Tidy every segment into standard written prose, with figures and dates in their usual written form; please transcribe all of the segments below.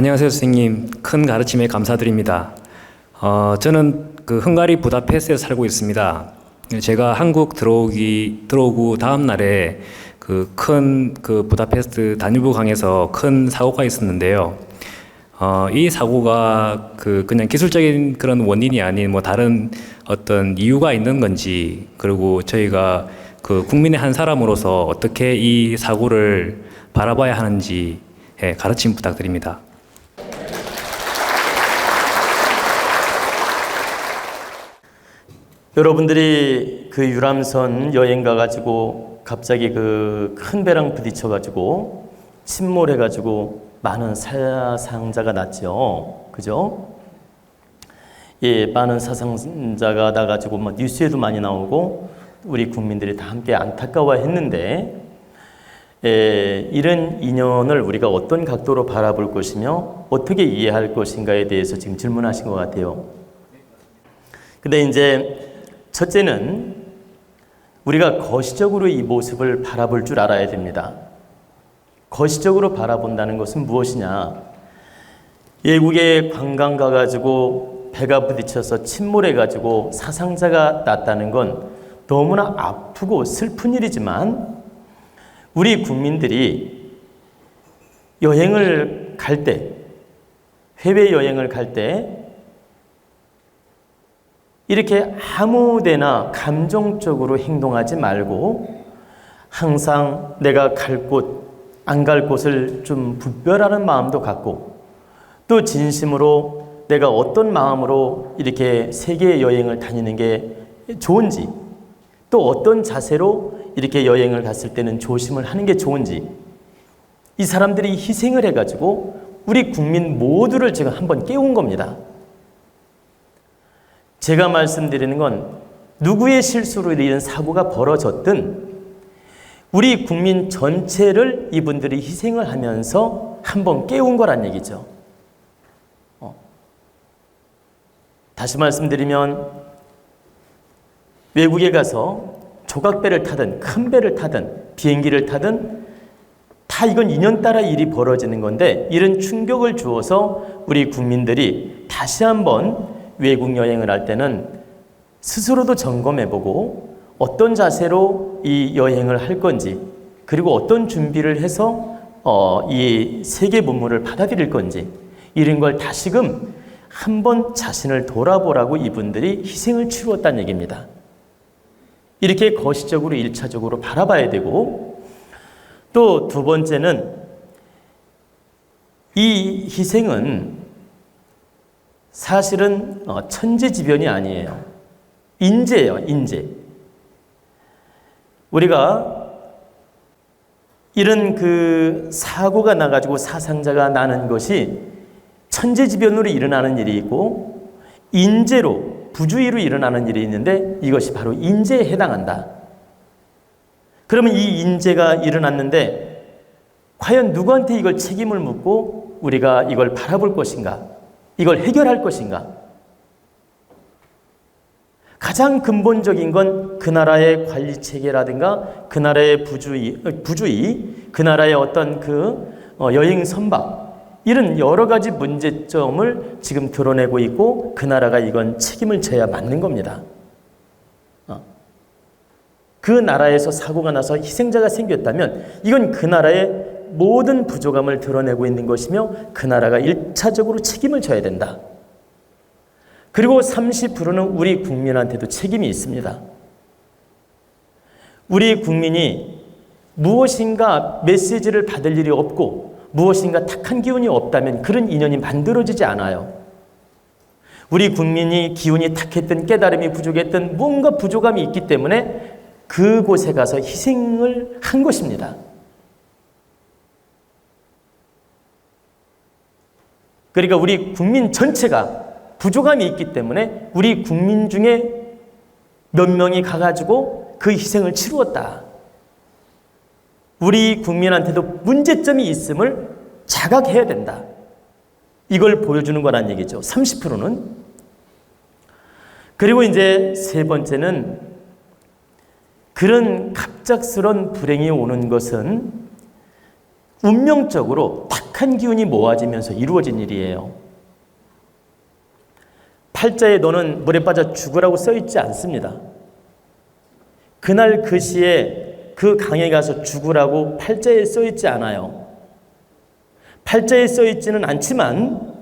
안녕하세요, 선생님. 큰 가르침에 감사드립니다. 저는 헝가리 부다페스트에 살고 있습니다. 제가 한국 들어오고 다음 날에 큰 부다페스트 다뉴브 강에서 큰 사고가 있었는데요. 이 사고가 그냥 기술적인 그런 원인이 아닌 뭐 다른 어떤 이유가 있는 건지, 그리고 저희가 국민의 한 사람으로서 어떻게 이 사고를 바라봐야 하는지 가르침 부탁드립니다. 여러분들이 그 유람선 여행 가가지고 갑자기 그 큰 배랑 부딪혀가지고 침몰해가지고 많은 사상자가 났죠. 그죠? 예, 많은 사상자가 나가지고 뭐 뉴스에도 많이 나오고 우리 국민들이 다 함께 안타까워했는데, 이런 인연을 우리가 어떤 각도로 바라볼 것이며 어떻게 이해할 것인가에 대해서 지금 질문하신 것 같아요. 근데 이제 첫째는 우리가 거시적으로 이 모습을 바라볼 줄 알아야 됩니다. 거시적으로 바라본다는 것은 무엇이냐? 외국에 관광 가가지고 배가 부딪혀서 침몰해가지고 사상자가 났다는 건 너무나 아프고 슬픈 일이지만, 우리 국민들이 여행을 갈 때, 해외여행을 갈 때 이렇게 아무데나 감정적으로 행동하지 말고 항상 내가 갈 곳, 안 갈 곳을 좀 분별하는 마음도 갖고, 또 진심으로 내가 어떤 마음으로 이렇게 세계 여행을 다니는 게 좋은지, 또 어떤 자세로 이렇게 여행을 갔을 때는 조심을 하는 게 좋은지, 이 사람들이 희생을 해가지고 우리 국민 모두를 지금 한번 깨운 겁니다. 제가 말씀드리는 건 누구의 실수로 이런 사고가 벌어졌든 우리 국민 전체를 이분들이 희생을 하면서 한번 깨운 거란 얘기죠. 다시 말씀드리면, 외국에 가서 조각배를 타든 큰 배를 타든 비행기를 타든 다 이건 인연 따라 일이 벌어지는 건데, 이런 충격을 주어서 우리 국민들이 다시 한번 외국 여행을 할 때는 스스로도 점검해보고 어떤 자세로 이 여행을 할 건지, 그리고 어떤 준비를 해서 이 세계 문물을 받아들일 건지, 이런 걸 다시금 한번 자신을 돌아보라고 이분들이 희생을 치루었다는 얘기입니다. 이렇게 거시적으로 1차적으로 바라봐야 되고, 또 두 번째는 이 희생은 사실은 천재지변이 아니에요. 인재예요, 인재. 우리가 이런 사고가 나가지고 사상자가 나는 것이 천재지변으로 일어나는 일이 있고, 인재로, 부주의로 일어나는 일이 있는데, 이것이 바로 인재에 해당한다. 그러면 이 인재가 일어났는데 과연 누구한테 이걸 책임을 묻고 우리가 이걸 바라볼 것인가? 이걸 해결할 것인가? 가장 근본적인 건 그 나라의 관리 체계라든가 그 나라의 부주의, 그 나라의 어떤 여행 선박, 이런 여러 가지 문제점을 지금 드러내고 있고, 그 나라가 이건 책임을 져야 맞는 겁니다. 그 나라에서 사고가 나서 희생자가 생겼다면 이건 그 나라의 모든 부족함을 드러내고 있는 것이며, 그 나라가 1차적으로 책임을 져야 된다. 그리고 30%는 우리 국민한테도 책임이 있습니다. 우리 국민이 무엇인가 메시지를 받을 일이 없고 무엇인가 탁한 기운이 없다면 그런 인연이 만들어지지 않아요. 우리 국민이 기운이 탁했든 깨달음이 부족했든 뭔가 부족함이 있기 때문에 그곳에 가서 희생을 한 것입니다. 그러니까 우리 국민 전체가 부족함이 있기 때문에 우리 국민 중에 몇 명이 가가지고 그 희생을 치루었다. 우리 국민한테도 문제점이 있음을 자각해야 된다. 이걸 보여주는 거란 얘기죠. 30%는. 그리고 이제 세 번째는, 그런 갑작스런 불행이 오는 것은 운명적으로 탁 탁한 기운이 모아지면서 이루어진 일이에요. 팔자에 너는 물에 빠져 죽으라고 써있지 않습니다. 그날 그 시에 그 강에 가서 죽으라고 팔자에 써있지 않아요. 팔자에 써있지는 않지만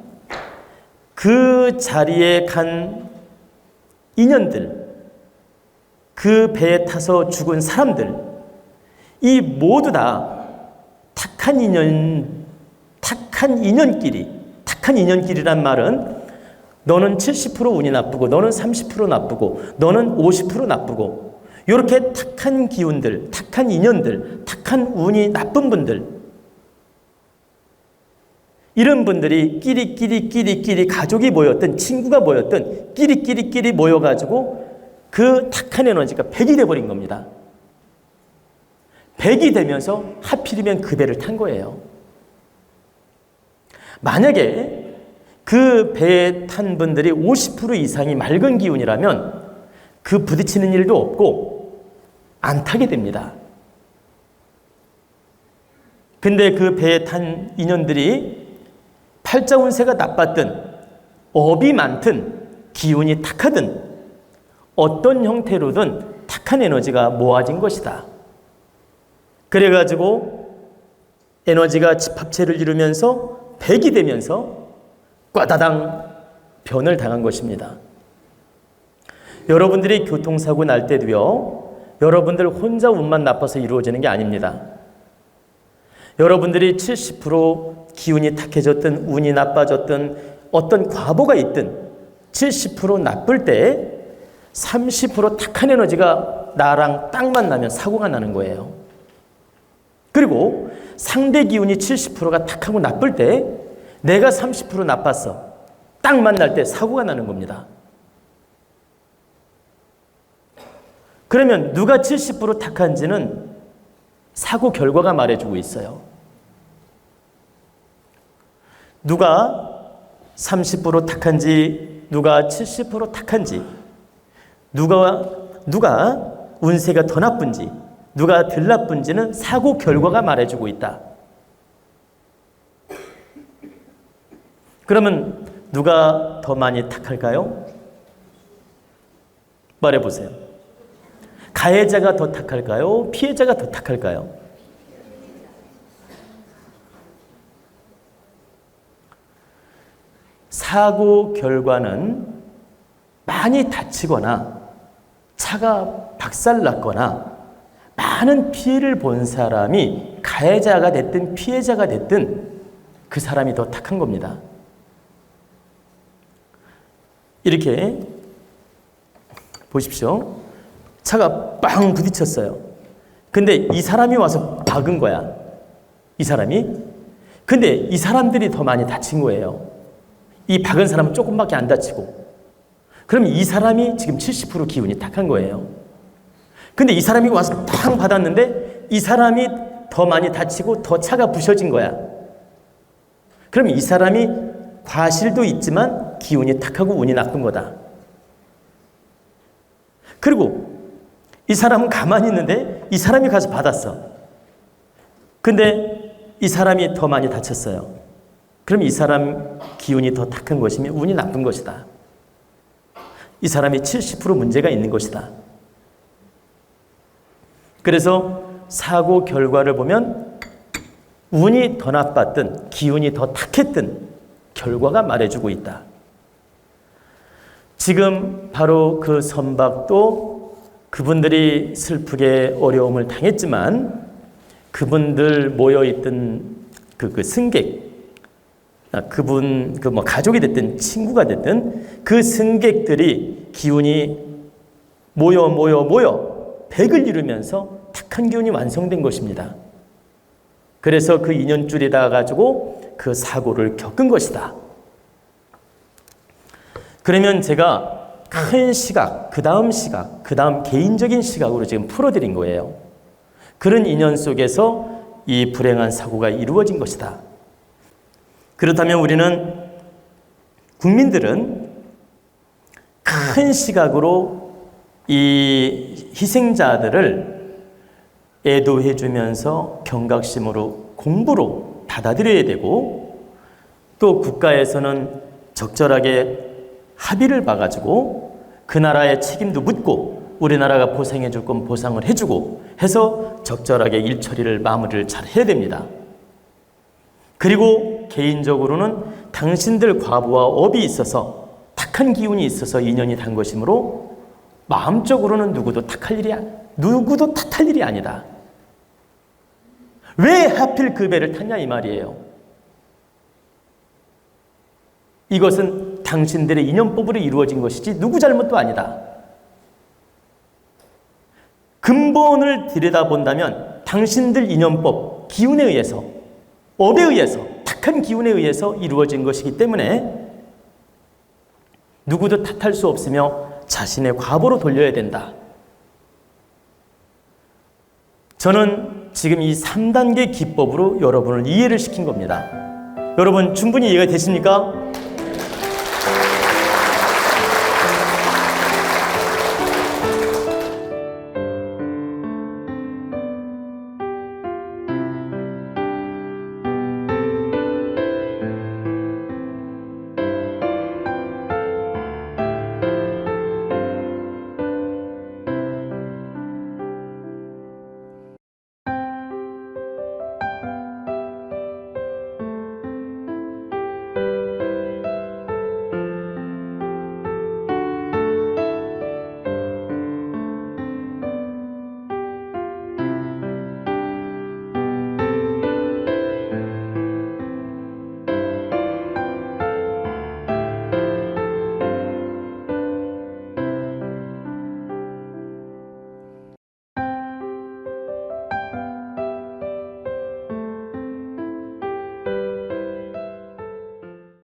그 자리에 간 인연들, 그 배에 타서 죽은 사람들, 이 모두 다 탁한 인연끼리란 말은 너는 70% 운이 나쁘고 너는 30% 나쁘고 너는 50% 나쁘고 이렇게 탁한 기운들, 탁한 인연들, 탁한 운이 나쁜 분들, 이런 분들이 끼리 가족이 모였든 친구가 모였든 끼리 모여가지고 그 탁한 에너지가 100이 돼버린 겁니다. 100이 되면서 하필이면 그 배를 탄 거예요. 만약에 그 배에 탄 분들이 50% 이상이 맑은 기운이라면 그 부딪히는 일도 없고 안 타게 됩니다. 근데 그 배에 탄 인연들이 팔자 운세가 나빴든 업이 많든 기운이 탁하든 어떤 형태로든 탁한 에너지가 모아진 것이다. 그래가지고 에너지가 집합체를 이루면서 100이 되면서 꽈다당 변을 당한 것입니다. 여러분들이 교통사고 날 때도요, 여러분들 혼자 운만 나빠서 이루어지는 게 아닙니다. 여러분들이 70% 기운이 탁해졌든 운이 나빠졌든 어떤 과보가 있든 70% 나쁠 때 30% 탁한 에너지가 나랑 딱 만나면 사고가 나는 거예요. 그리고 상대 기운이 70%가 탁하고 나쁠 때 내가 30% 나빴어. 딱 만날 때 사고가 나는 겁니다. 그러면 누가 70% 탁한지는 사고 결과가 말해주고 있어요. 누가 30% 탁한지, 누가 70% 탁한지, 누가 운세가 더 나쁜지, 누가 덜 나쁜지는 사고 결과가 말해주고 있다. 그러면 누가 더 많이 탁할까요? 말해보세요. 가해자가 더 탁할까요? 피해자가 더 탁할까요? 사고 결과는 많이 다치거나 차가 박살났거나 많은 피해를 본 사람이 가해자가 됐든 피해자가 됐든 그 사람이 더 탁한 겁니다. 이렇게 보십시오. 차가 빵 부딪혔어요. 근데 이 사람이 와서 박은 거야. 이 사람이. 근데 이 사람들이 더 많이 다친 거예요. 이 박은 사람은 조금밖에 안 다치고. 그럼 이 사람이 지금 70% 기운이 탁한 거예요. 근데 이 사람이 와서 팡 받았는데 이 사람이 더 많이 다치고 더 차가 부셔진 거야. 그럼 이 사람이 과실도 있지만 기운이 탁하고 운이 나쁜 거다. 그리고 이 사람은 가만히 있는데 이 사람이 가서 받았어. 근데 이 사람이 더 많이 다쳤어요. 그럼 이 사람 기운이 더 탁한 것이면 운이 나쁜 것이다. 이 사람이 70% 문제가 있는 것이다. 그래서 사고 결과를 보면 운이 더 나빴든 기운이 더 탁했든 결과가 말해주고 있다. 지금 바로 그 선박도 그분들이 슬프게 어려움을 당했지만 그분들 모여있던 그 승객, 그분 가족이 됐든 친구가 됐든 그 승객들이 기운이 모여 100을 이루면서 탁한 기운이 완성된 것입니다. 그래서 그 인연줄이다 가지고 그 사고를 겪은 것이다. 그러면 제가 큰 시각, 그 다음 개인적인 시각으로 지금 풀어드린 거예요. 그런 인연 속에서 이 불행한 사고가 이루어진 것이다. 그렇다면 우리는 국민들은 큰 시각으로 이 희생자들을 애도해 주면서 경각심으로 공부로 받아들여야 되고, 또 국가에서는 적절하게 합의를 봐가지고 그 나라의 책임도 묻고 우리나라가 보상해 줄 건 보상을 해주고 해서 적절하게 일 처리를 마무리를 잘 해야 됩니다. 그리고 개인적으로는 당신들 과부와 업이 있어서 탁한 기운이 있어서 인연이 단 것이므로 마음적으로는 누구도 탓할 일이 아니다. 왜 하필 그 배를 탔냐 이 말이에요. 이것은 당신들의 인연법으로 이루어진 것이지 누구 잘못도 아니다. 근본을 들여다본다면 당신들 인연법, 기운에 의해서, 업에 의해서, 탁한 기운에 의해서 이루어진 것이기 때문에 누구도 탓할 수 없으며 자신의 과보로 돌려야 된다. 저는 지금 이 3단계 기법으로 여러분을 이해를 시킨 겁니다. 여러분 충분히 이해가 되십니까?